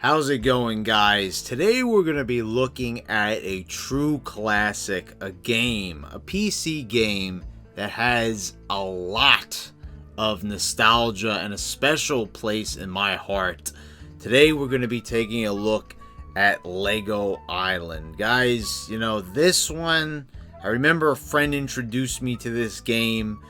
How's it going, guys? Today we're going to be looking at a true classic, a PC game that has a lot of nostalgia and a special place in my heart. Today we're going to be taking a look at Lego Island. Guys, this one, I remember a friend introduced me to this game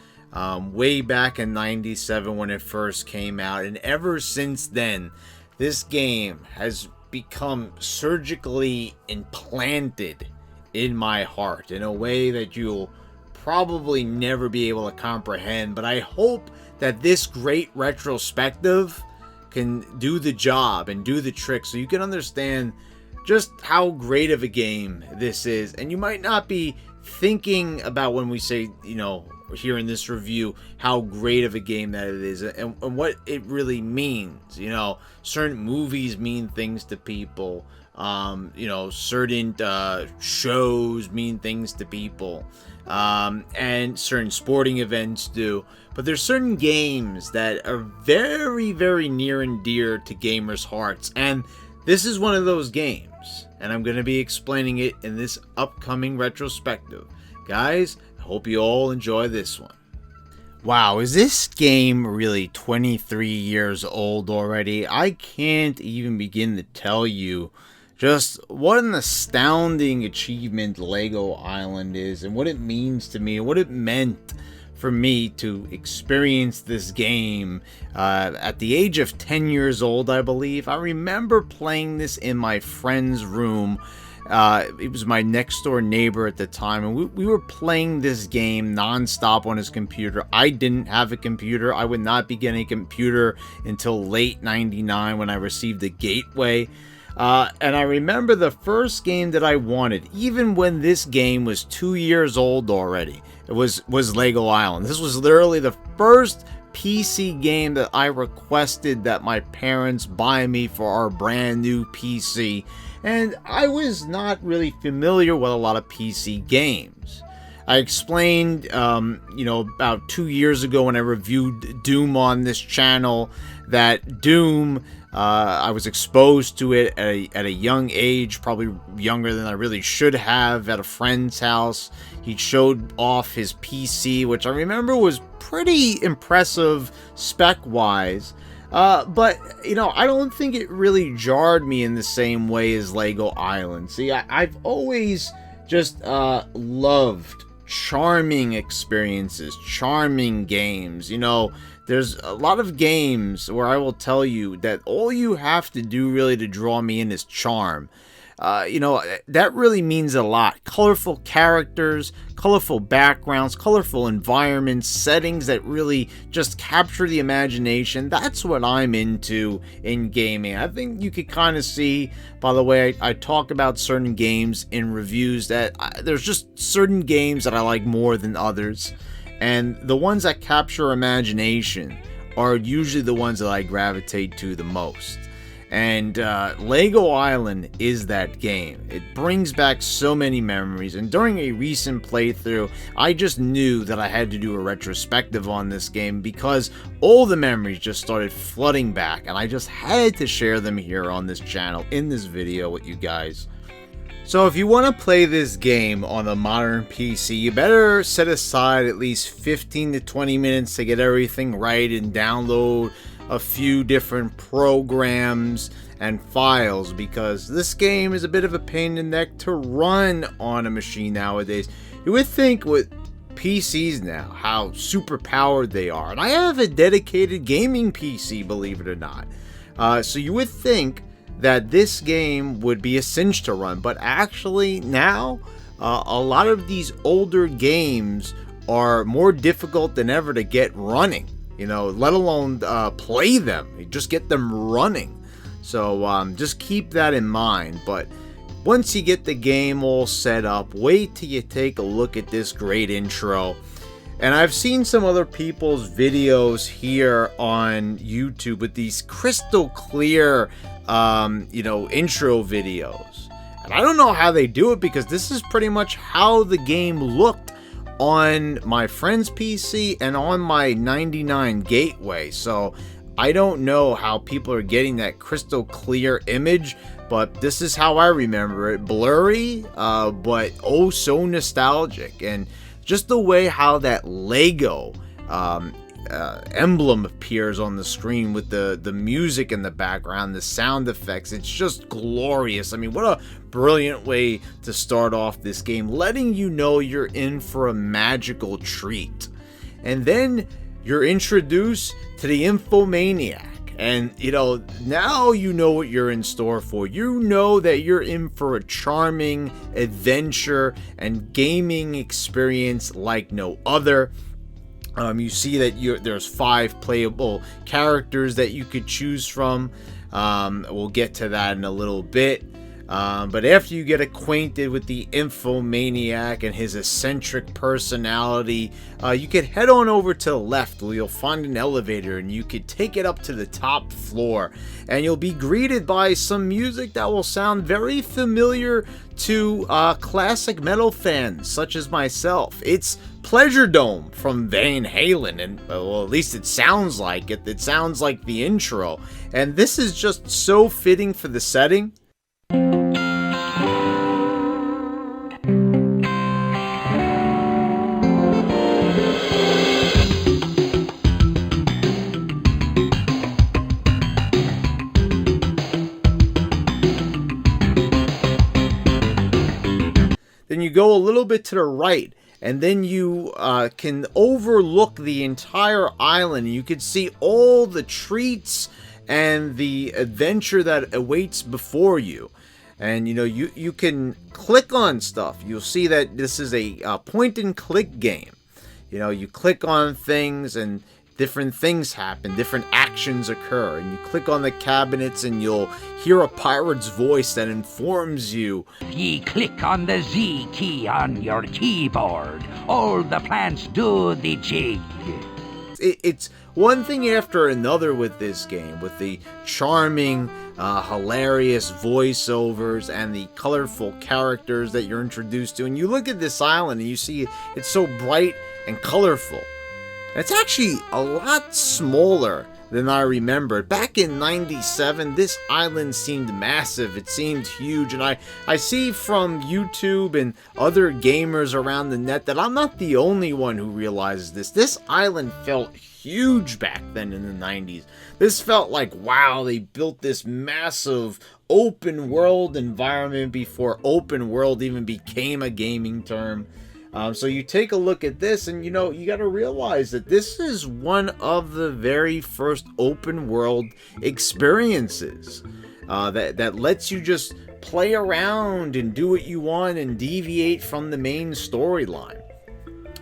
way back in '97 when it first came out, and ever since then, this game has become surgically implanted in my heart in a way that you'll probably never be able to comprehend. But I hope that this great retrospective can do the job and do the trick so you can understand just how great of a game this is. And you might not be thinking about when we say, here in this review, how great of a game that it is and what it really means. Certain movies mean things to people. Certain shows mean things to people. And certain sporting events do. But there's certain games that are very, very near and dear to gamers' hearts. And this is one of those games. And I'm going to be explaining it in this upcoming retrospective. Guys, I hope you all enjoy this one. Wow, is this game really 23 years old already? I can't even begin to tell you just what an astounding achievement Lego Island is and what it means to me and what it meant for me to experience this game at the age of 10 years old, I believe. I remember playing this in my friend's room. It was my next door neighbor at the time, and we were playing this game nonstop on his computer. I didn't have a computer. I would not be getting a computer until late '99 when I received a gateway. And I remember the first game that I wanted, even when this game was 2 years old already, it was Lego Island. This was literally the first PC game that I requested that my parents buy me for our brand new PC. And I was not really familiar with a lot of PC games. I explained, about 2 years ago when I reviewed Doom on this channel, that Doom, I was exposed to it at a young age, probably younger than I really should have, at a friend's house. He showed off his PC, which I remember was pretty impressive spec-wise. But, I don't think it really jarred me in the same way as Lego Island. See, I've always just loved charming experiences, charming games. There's a lot of games where I will tell you that all you have to do really to draw me in is charm. That really means a lot. Colorful characters, colorful backgrounds, colorful environments, settings that really just capture the imagination. That's what I'm into in gaming. I think you could kind of see by the way I talk about certain games in reviews that there's just certain games that I like more than others. And the ones that capture imagination are usually the ones that I gravitate to the most. And Lego Island is that game. It brings back so many memories, and during a recent playthrough, I just knew that I had to do a retrospective on this game because all the memories just started flooding back, and I just had to share them here on this channel in this video with you guys. So if you want to play this game on a modern PC, you better set aside at least 15 to 20 minutes to get everything right and download a few different programs and files, because this game is a bit of a pain in the neck to run on a machine nowadays. You would think with PCs now how super powered they are, and I have a dedicated gaming PC, believe it or not. So you would think that this game would be a cinch to run, but actually now a lot of these older games are more difficult than ever to get running. Let alone play them. You just get them running. So just keep that in mind. But once you get the game all set up, wait till you take a look at this great intro. And I've seen some other people's videos here on YouTube with these crystal clear, intro videos. And I don't know how they do it, because this is pretty much how the game looked on my friend's PC and on my '99 gateway. So I don't know how people are getting that crystal clear image, but this is how I remember it. Blurry, but oh so nostalgic. And just the way how that Lego emblem appears on the screen with the music in the background, the sound effects, it's just glorious. I mean, what a brilliant way to start off this game, letting you know you're in for a magical treat. And then you're introduced to the Infomaniac. And, now you know what you're in store for. You know that you're in for a charming adventure and gaming experience like no other. You see that there's 5 playable characters that you could choose from. We'll get to that in a little bit. But after you get acquainted with the Infomaniac and his eccentric personality, you could head on over to the left where you'll find an elevator and you could take it up to the top floor. And you'll be greeted by some music that will sound very familiar to classic metal fans such as myself. It's Pleasure Dome from Van Halen, and well, at least it sounds like it. It sounds like the intro. And this is just so fitting for the setting. Then you go a little bit to the right, and then you can overlook the entire island. You can see all the treats and the adventure that awaits before you. And you can click on stuff. You'll see that this is a point and click game. You click on things and different things happen, different actions occur, and you click on the cabinets and you'll hear a pirate's voice that informs you. Ye click on the Z key on your keyboard. All the plants do the jig. It's one thing after another with this game, with the charming, hilarious voiceovers and the colorful characters that you're introduced to. And you look at this island and you see it's so bright and colorful. And it's actually a lot smaller than I remembered. Back in '97, this island seemed massive. It seemed huge. And I see from YouTube and other gamers around the net that I'm not the only one who realizes this. This island felt huge back then in the 90s. This felt like, wow, they built this massive open world environment before open world even became a gaming term. So you take a look at this and, you got to realize that this is one of the very first open world experiences that lets you just play around and do what you want and deviate from the main storyline.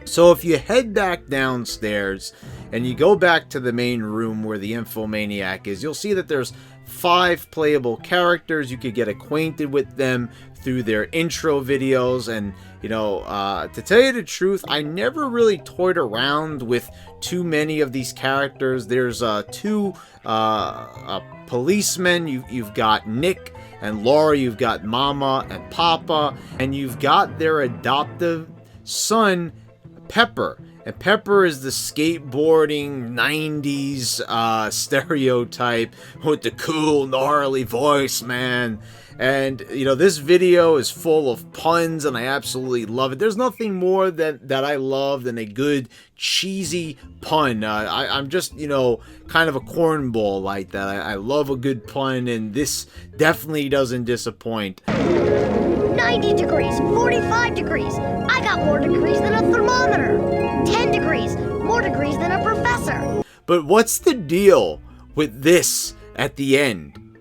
So if you head back downstairs and you go back to the main room where the Infomaniac is, you'll see that there's 5 playable characters. You could get acquainted with them through their intro videos. And to tell you the truth, I never really toyed around with too many of these characters. There's 2 policemen. You've got Nick and Laura. You've got Mama and Papa, and you've got their adoptive son Pepper. And Pepper is the skateboarding 90s stereotype with the cool, gnarly voice, man. And, this video is full of puns, and I absolutely love it. There's nothing more that I love than a good, cheesy pun. I'm just, kind of a cornball like that. I love a good pun, and this definitely doesn't disappoint. 90 degrees, 45 degrees. I got more degrees than a thermometer. 10 degrees, more degrees than a professor. But what's the deal with this at the end?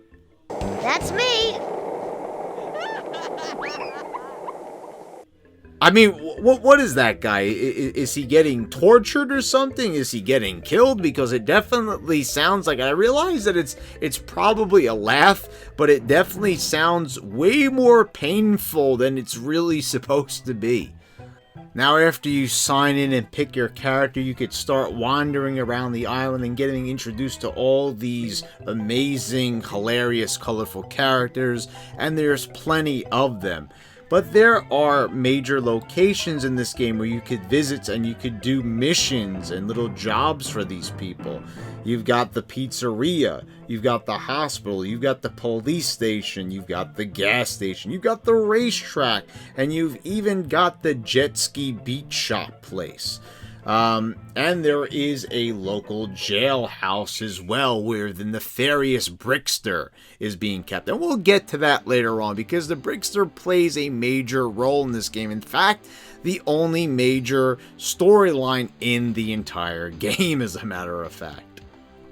That's me. I mean, what is that guy? Is he getting tortured or something? Is he getting killed? Because it definitely sounds like, I realize that it's probably a laugh, but it definitely sounds way more painful than it's really supposed to be. Now, after you sign in and pick your character, you could start wandering around the island and getting introduced to all these amazing, hilarious, colorful characters, and there's plenty of them. But there are major locations in this game where you could visit and you could do missions and little jobs for these people. You've got the pizzeria, you've got the hospital, you've got the police station, you've got the gas station, you've got the racetrack, and you've even got the jet ski beach shop place. And there is a local jailhouse as well where the nefarious Brickster is being kept. And we'll get to that later on because the Brickster plays a major role in this game. In fact, the only major storyline in the entire game, as a matter of fact.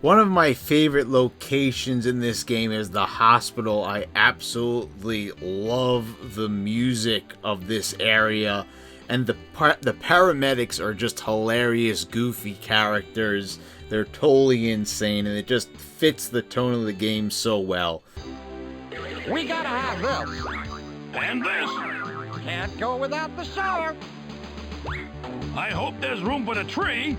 One of my favorite locations in this game is the hospital. I absolutely love the music of this area. And the paramedics are just hilarious, goofy characters. They're totally insane, and it just fits the tone of the game so well. We gotta have this. And this. Can't go without the shark. I hope there's room for the tree.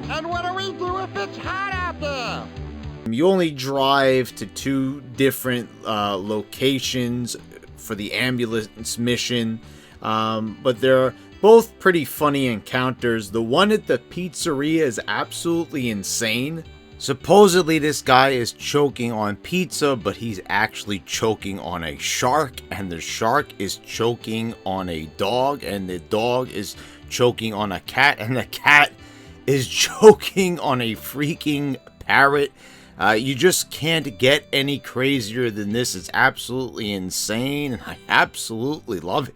And what do we do if it's hot out there? You only drive to 2 different locations for the ambulance mission, but they're both pretty funny encounters. The one at the pizzeria is absolutely insane. Supposedly this guy is choking on pizza, but he's actually choking on a shark, and the shark is choking on a dog, and the dog is choking on a cat, and the cat is choking on a freaking parrot. You just can't get any crazier than this. It's absolutely insane, and I absolutely love it.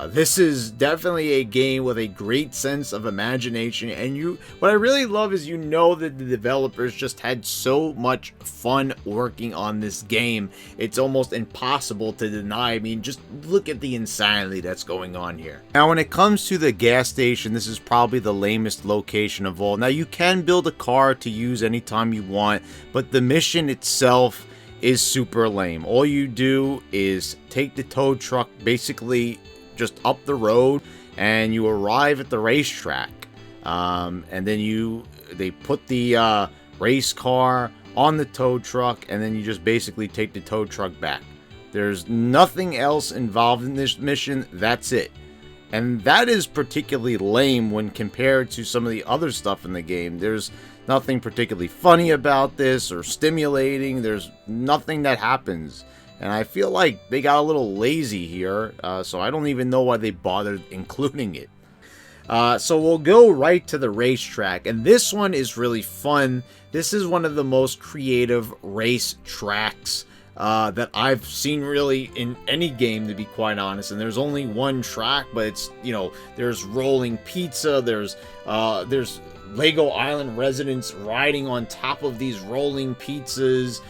This is definitely a game with a great sense of imagination, and what I really love is that the developers just had so much fun working on this game. It's almost impossible to deny. I mean, just look at the insanity that's going on here. Now, when it comes to the gas station, this is probably the lamest location of all. Now, you can build a car to use anytime you want, but the mission itself is super lame. All you do is take the tow truck basically just up the road, and you arrive at the racetrack, and then they put the race car on the tow truck, and then you just basically take the tow truck back. There's nothing else involved in this mission. That's it. And that is particularly lame when compared to some of the other stuff in the game. There's nothing particularly funny about this or stimulating. There's nothing that happens. And I feel like they got a little lazy here, so I don't even know why they bothered including it. So we'll go right to the racetrack, and this one is really fun. This is one of the most creative race tracks that I've seen really in any game, to be quite honest. And there's only one track, but it's, there's rolling pizza, there's Lego Island residents riding on top of these rolling pizzas.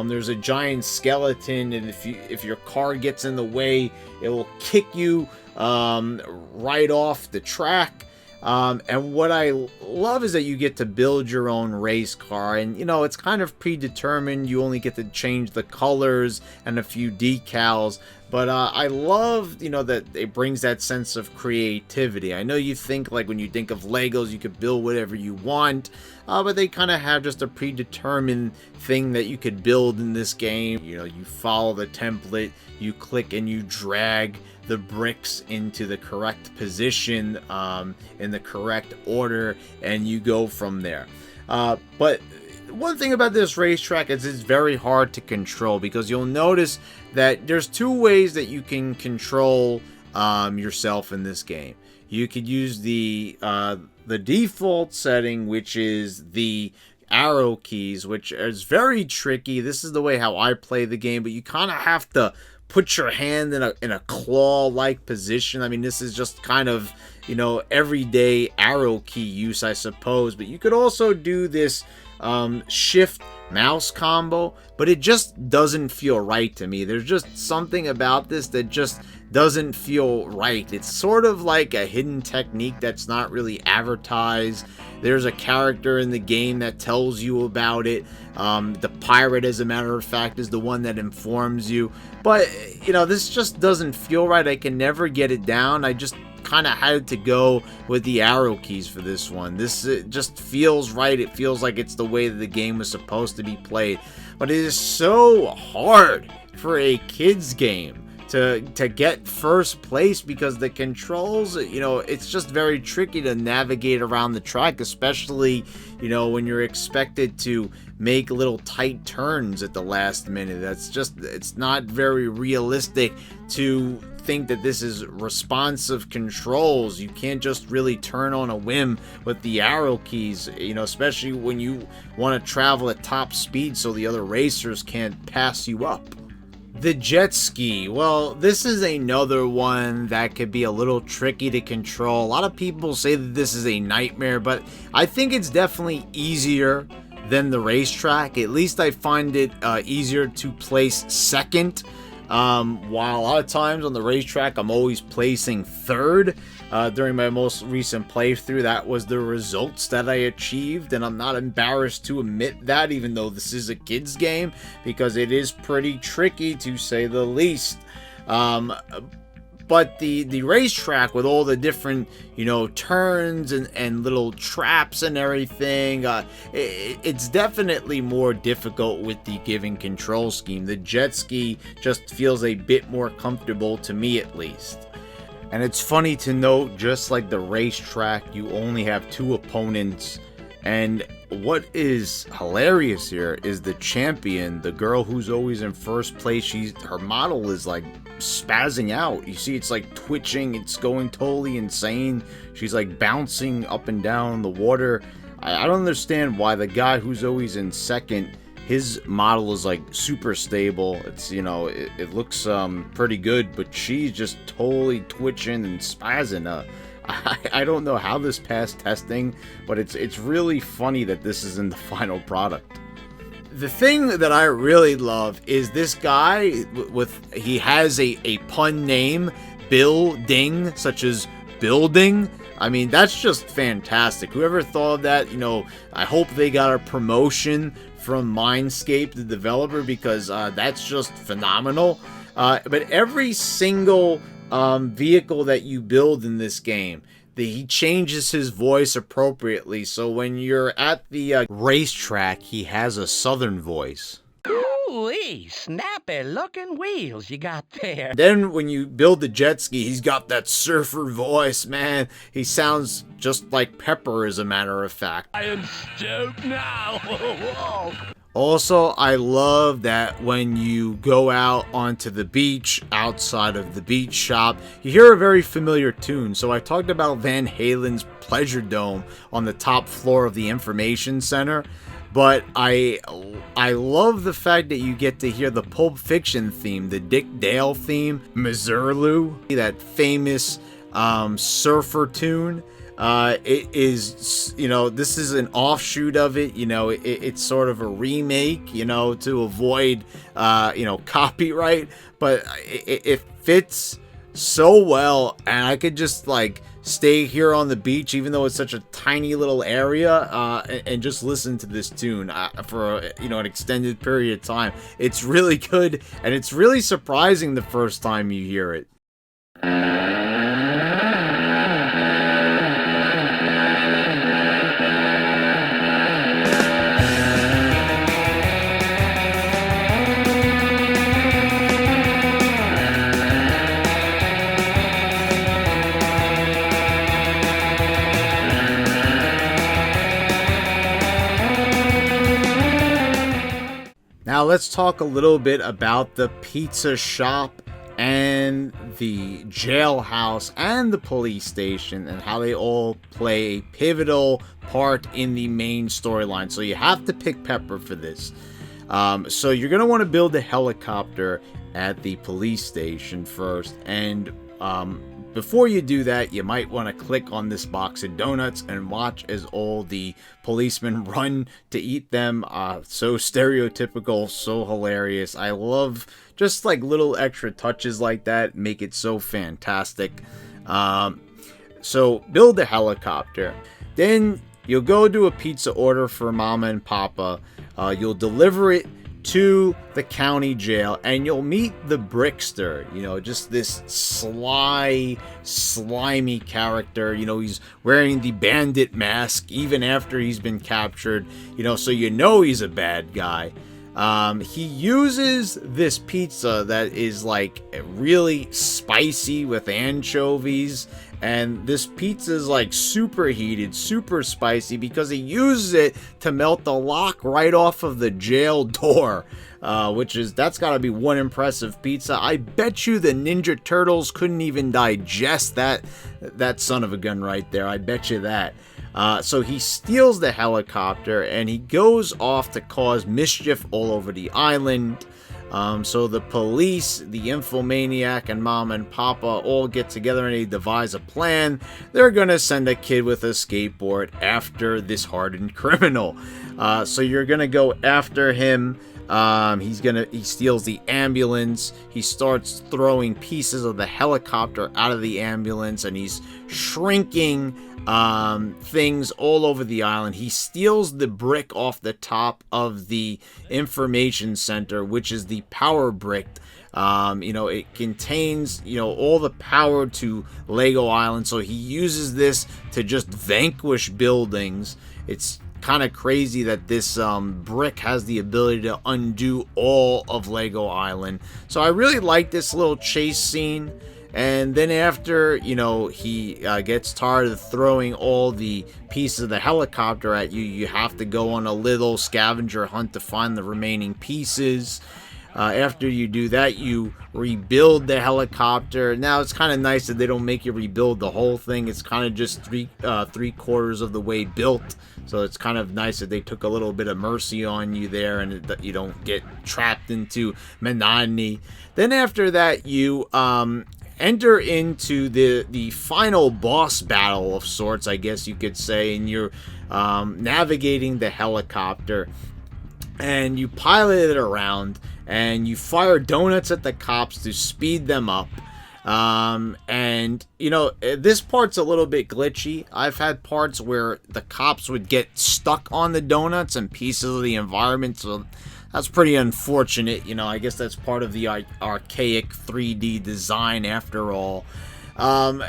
There's a giant skeleton, and if your car gets in the way, it will kick you right off the track. And what I love is that you get to build your own race car, and it's kind of predetermined. You only get to change the colors and a few decals. But I love, that it brings that sense of creativity. I know you think, like, when you think of Legos, you could build whatever you want, but they kind of have just a predetermined thing that you could build in this game. You follow the template, you click and you drag the bricks into the correct position, in the correct order, and you go from there. But one thing about this racetrack is it's very hard to control, because you'll notice that there's 2 ways that you can control yourself in this game. You could use the default setting, which is the arrow keys, which is very tricky. This is the way how I play the game, but you kind of have to put your hand in a claw-like position. I mean, this is just kind of, everyday arrow key use, I suppose. But you could also do this shift mouse combo, but it just doesn't feel right to me. There's just something about this that just doesn't feel right. It's sort of like a hidden technique that's not really advertised. There's a character in the game that tells you about it. The pirate, as a matter of fact, is the one that informs you. But, this just doesn't feel right. I can never get it down. I just kind of had to go with the arrow keys for this one. It just feels right. It feels like it's the way that the game was supposed to be played. But it is so hard. for a kids game to get first place, because the controls, you know, it's just very tricky to navigate around the track, especially, you know, when you're expected to make little tight turns at the last minute. It's not very realistic to think that this is responsive controls. You can't just really turn on a whim with the arrow keys, you know, especially when you want to travel at top speed so the other racers can't pass you up. The jet ski, well, this is another one that could be a little tricky to control. A lot of people say that this is a nightmare, but I think it's definitely easier than the racetrack. At least I find it easier to place second, while a lot of times on the racetrack I'm always placing third. During my most recent playthrough, that was the results that I achieved, and I'm not embarrassed to admit that, even though this is a kids game, because it is pretty tricky to say the least. But the racetrack with all the different, you know, turns and little traps and everything, it's definitely more difficult with the given control scheme. The jet ski just feels a bit more comfortable to me, at least. And it's funny to note, just like the racetrack, you only have 2 opponents. And what is hilarious here is the champion, the girl who's always in first place. Her model is like spazzing out. You see, it's like twitching. It's going totally insane. She's like bouncing up and down the water. I don't understand why the guy who's always in second, his model is like super stable. It's, you know, it looks pretty good, but she's just totally twitching and spazzing. I don't know how this passed testing, but it's really funny that this is in the final product. The thing that I really love is this guy he has a pun name, building, such as building. I mean, that's just fantastic. Whoever thought of that, you know, I hope they got a promotion from Mindscape, the developer, because that's just phenomenal. But every single vehicle that you build in this game, he changes his voice appropriately. So when you're at the racetrack, he has a southern voice. Ooh-wee, snappy looking wheels you got there. Then when you build the jet ski, he's got that surfer voice, man. He sounds just like Pepper, as a matter of fact. I am stoked now. Also, I love that when you go out onto the beach, outside of the beach shop, you hear a very familiar tune. So I talked about Van Halen's Pleasure Dome on the top floor of the information center. But I love the fact that you get to hear the Pulp Fiction theme, the Dick Dale theme, Missouri, that famous surfer tune. It is, you know, this is an offshoot of it. You know, it's sort of a remake, you know, to avoid, you know, copyright. But it fits so well, and I could just like stay here on the beach, even though it's such a tiny little area, and just listen to this tune for, you know, an extended period of time. It's really good, and it's really surprising the first time you hear it. Now let's talk a little bit about the pizza shop and the jailhouse and the police station, and how they all play a pivotal part in the main storyline. So you have to pick Pepper for this. So you're going to want to build a helicopter at the police station first, and before you do that, you might want to click on this box of donuts and watch as all the policemen run to eat them. So stereotypical, so hilarious. I love just like little extra touches like that, make it so fantastic. So build a helicopter. Then you'll go do a pizza order for Mama and Papa. You'll deliver it to the county jail, and you'll meet the Brickster, you know, just this sly, slimy character. You know, he's wearing the bandit mask even after he's been captured, you know, so you know he's a bad guy. He uses this pizza that is like really spicy with anchovies, and this pizza is like super heated, super spicy, because he uses it to melt the lock right off of the jail door. That's gotta be one impressive pizza. I bet you the Ninja Turtles couldn't even digest that son of a gun right there. I bet you that. So he steals the helicopter and he goes off to cause mischief all over the island. So the police, the infomaniac, and Mom and Papa all get together and they devise a plan. They're gonna send a kid with a skateboard after this hardened criminal. So you're gonna go after him. He steals the ambulance. He starts throwing pieces of the helicopter out of the ambulance, and he's shrinking things all over the island. He steals the brick off the top of the information center, which is the power brick. It contains, all the power to Lego Island. So he uses this to just vanquish buildings. It's kind of crazy that this brick has the ability to undo all of Lego Island. So I really like this little chase scene. And then after, he gets tired of throwing all the pieces of the helicopter at you, you have to go on a little scavenger hunt to find the remaining pieces. After you do that, you rebuild the helicopter. Now, it's kind of nice that they don't make you rebuild the whole thing. It's kind of just three-quarters of the way built. So it's kind of nice that they took a little bit of mercy on you there and that you don't get trapped into monotony. Then after that, you enter into the final boss battle of sorts, I guess you could say, and you're navigating the helicopter. And you pilot it around, and you fire donuts at the cops to speed them up. This part's a little bit glitchy. I've had parts where the cops would get stuck on the donuts and pieces of the environment, so that's pretty unfortunate. I guess that's part of the archaic 3D design after all. And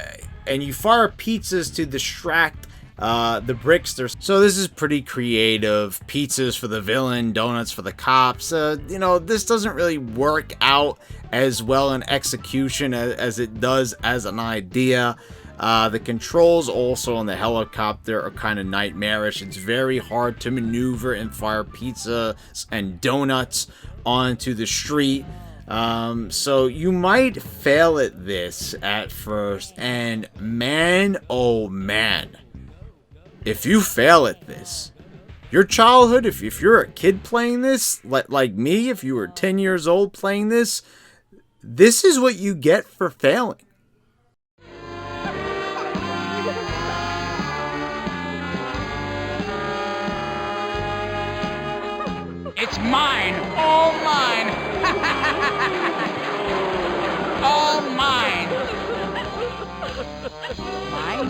you fire pizzas to distract the Brickster. So this is pretty creative. Pizzas for the villain, donuts for the cops. This doesn't really work out as well in execution as it does as an idea. The controls also on the helicopter are kind of nightmarish. It's very hard to maneuver and fire pizzas and donuts onto the street. So you might fail at this at first, and man, oh man, if you fail at this, your childhood, if you're a kid playing this, like me, if you were 10 years old playing this is what you get for failing. It's mine! All mine! All mine! Mine?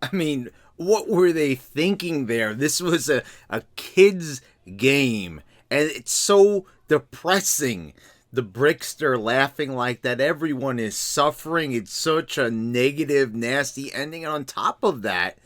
I mean, what were they thinking there? This was a kid's game, and it's so depressing. The Brickster laughing like that. Everyone is suffering. It's such a negative, nasty ending. And on top of that,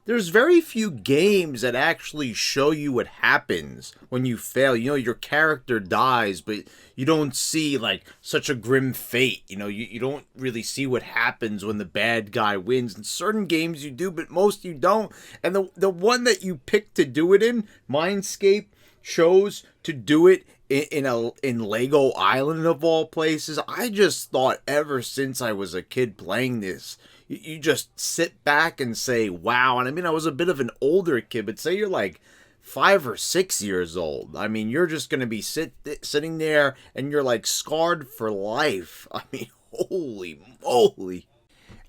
there's very few games that actually show you what happens when you fail. Your character dies, but you don't see like such a grim fate. You don't really see what happens when the bad guy wins. In certain games you do, but most you don't. And the one that you picked to do it in, Mindscape, chose to do it in Lego Island of all places. I just thought ever since I was a kid playing this, you just sit back and say, wow. And I mean, I was a bit of an older kid, but say you're like 5 or 6 years old. I mean, you're just going to be sitting there and you're like scarred for life. I mean, holy moly.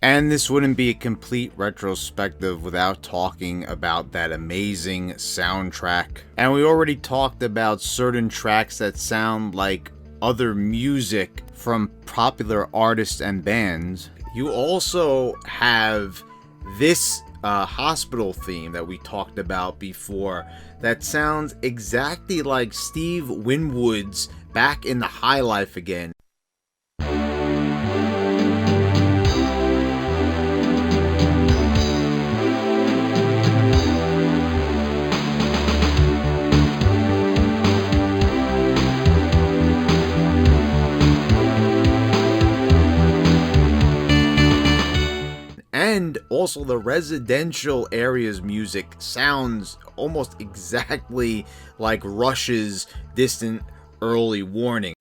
And this wouldn't be a complete retrospective without talking about that amazing soundtrack. And we already talked about certain tracks that sound like other music from popular artists and bands. You also have this hospital theme that we talked about before that sounds exactly like Steve Winwood's Back in the High Life Again. And also the residential area's music sounds almost exactly like Rush's Distant Early Warning.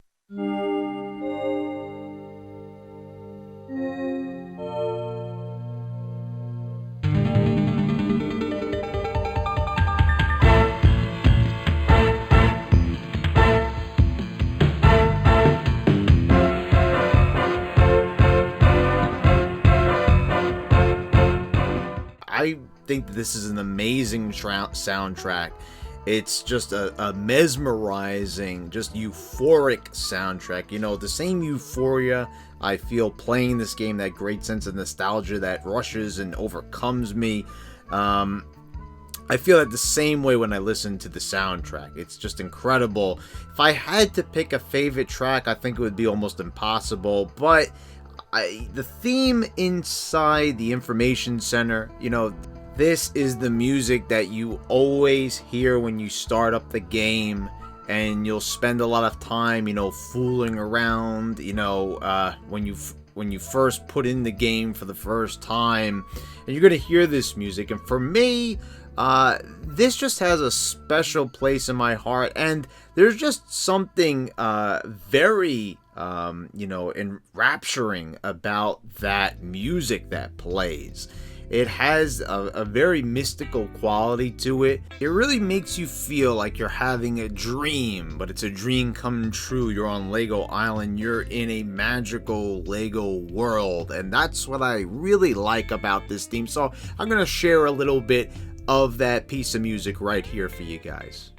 I think this is an amazing soundtrack. It's just a mesmerizing, just euphoric soundtrack. You know, the same euphoria I feel playing this game, that great sense of nostalgia that rushes and overcomes me. I feel that the same way when I listen to the soundtrack. It's just incredible. If I had to pick a favorite track, I think it would be almost impossible, but the theme inside the information center, you know, this is the music that you always hear when you start up the game, and you'll spend a lot of time, you know, fooling around, you know, when you first put in the game for the first time, and you're gonna hear this music. And for me, this just has a special place in my heart, and there's just something very you know, enrapturing about that music that plays. It has a very mystical quality to it. It really makes you feel like you're having a dream, but it's a dream come true. You're on Lego Island, you're in a magical Lego world, and that's what I really like about this theme. So I'm gonna share a little bit of that piece of music right here for you guys.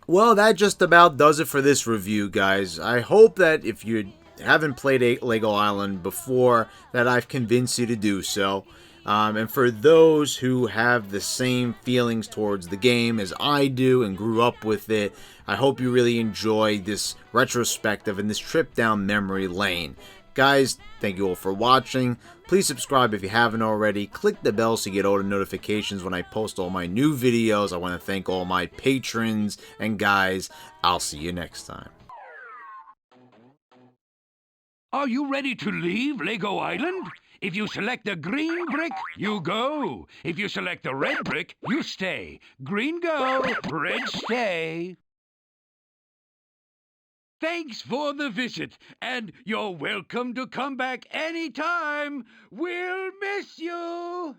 Well, that just about does it for this review, guys. I hope that if you haven't played Lego Island before, that I've convinced you to do so. And for those who have the same feelings towards the game as I do and grew up with it, I hope you really enjoy this retrospective and this trip down memory lane. Guys, thank you all for watching. Please subscribe if you haven't already. Click the bell so you get all the notifications when I post all my new videos. I want to thank all my patrons. And guys, I'll see you next time. Are you ready to leave Lego Island? If you select the green brick, you go. If you select the red brick, you stay. Green go, red stay. Thanks for the visit, and you're welcome to come back anytime. We'll miss you.